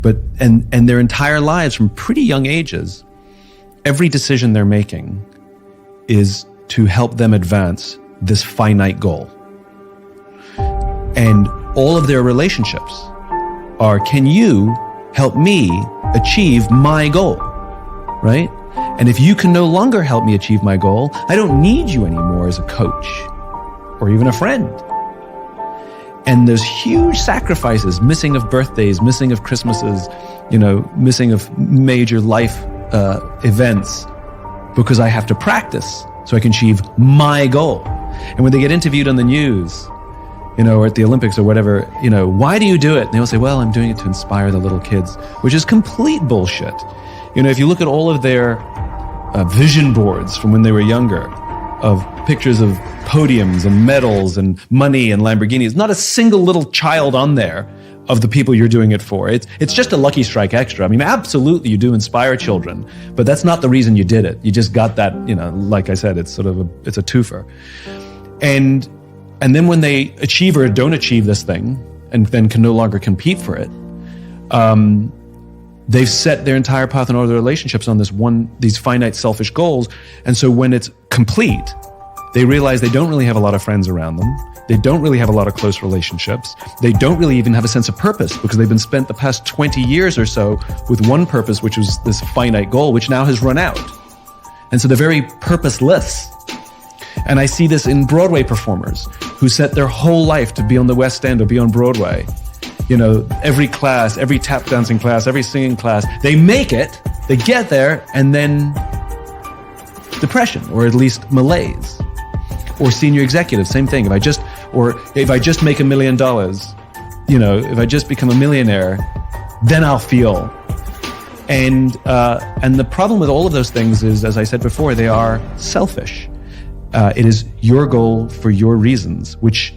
But and their entire lives from pretty young ages, every decision they're making is to help them advance this finite goal. And all of their relationships are, can you help me achieve my goal, right? And if you can no longer help me achieve my goal, I don't need you anymore as a coach or even a friend. And there's huge sacrifices, missing of birthdays, missing of Christmases, missing of major life events, because I have to practice so I can achieve my goal. And when they get interviewed on the news, or at the Olympics or whatever, why do you do it? And they'll say, well, I'm doing it to inspire the little kids, which is complete bullshit. If you look at all of their vision boards from when they were younger, of pictures of podiums and medals and money and Lamborghinis, not a single little child on there of the people you're doing it for. It's just a lucky strike extra. I mean, absolutely, you do inspire children, but that's not the reason you did it. You just got that, like I said, it's it's a twofer. And then when they achieve or don't achieve this thing, and then can no longer compete for it, they've set their entire path in all their relationships on these finite selfish goals. And so when it's complete, they realize they don't really have a lot of friends around them. They don't really have a lot of close relationships. They don't really even have a sense of purpose, because they've been spent the past 20 years or so with one purpose, which was this finite goal, which now has run out. And so they're very purposeless. And I see this in Broadway performers who set their whole life to be on the West End or be on Broadway. Every class, every tap dancing class, every singing class, they make it, they get there, and then depression, or at least malaise. Or senior executives, same thing. If I just make $1 million, if I just become a millionaire, then I'll feel. And the problem with all of those things is, as I said before, they are selfish. It is your goal for your reasons, which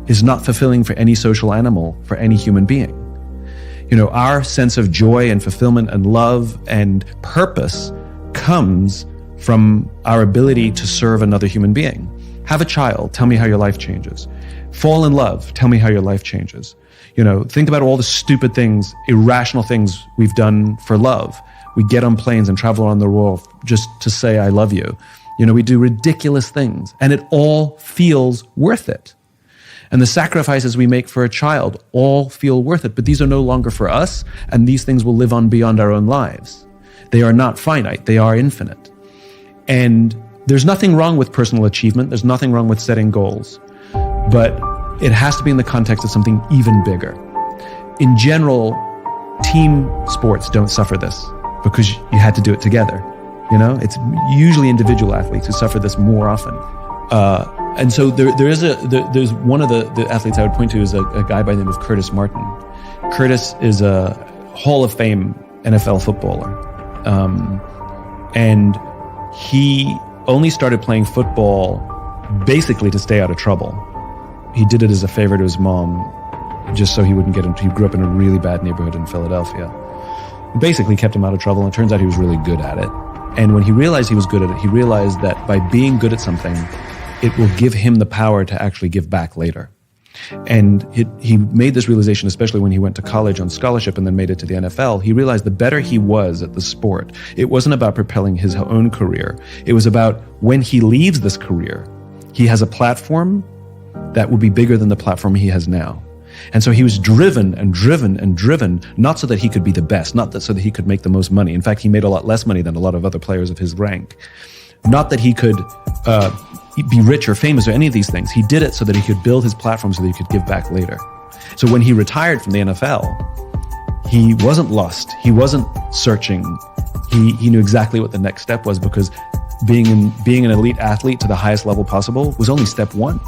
is not fulfilling for any social animal, for any human being. Our sense of joy and fulfillment and love and purpose comes from our ability to serve another human being. Have a child, tell me how your life changes. Fall in love, tell me how your life changes. Think about all the stupid things, irrational things we've done for love. We get on planes and travel around the world just to say, I love you. We do ridiculous things, and it all feels worth it. And the sacrifices we make for a child all feel worth it, but these are no longer for us, and these things will live on beyond our own lives. They are not finite, they are infinite. And there's nothing wrong with personal achievement, there's nothing wrong with setting goals, but it has to be in the context of something even bigger. In general, team sports don't suffer this because you had to do it together. It's usually individual athletes who suffer this more often. And so there's one of the athletes I would point to is a guy by the name of Curtis Martin. Curtis is a Hall of Fame NFL footballer. And he only started playing football basically to stay out of trouble. He did it as a favor to his mom, just so he wouldn't get into, he grew up in a really bad neighborhood in Philadelphia. It basically kept him out of trouble, and it turns out he was really good at it. And when he realized he was good at it, he realized that by being good at something, it will give him the power to actually give back later. And he made this realization, especially when he went to college on scholarship and then made it to the NFL. He realized the better he was at the sport, it wasn't about propelling his own career. It was about when he leaves this career, he has a platform that will be bigger than the platform he has now. And so he was driven and driven and driven, not so that he could be the best, not that so that he could make the most money. In fact, he made a lot less money than a lot of other players of his rank. Not that he could be rich or famous or any of these things. He did it so that he could build his platform so that he could give back later. So when he retired from the NFL, he wasn't lost. He wasn't searching. He knew exactly what the next step was, because being an elite athlete to the highest level possible was only step one.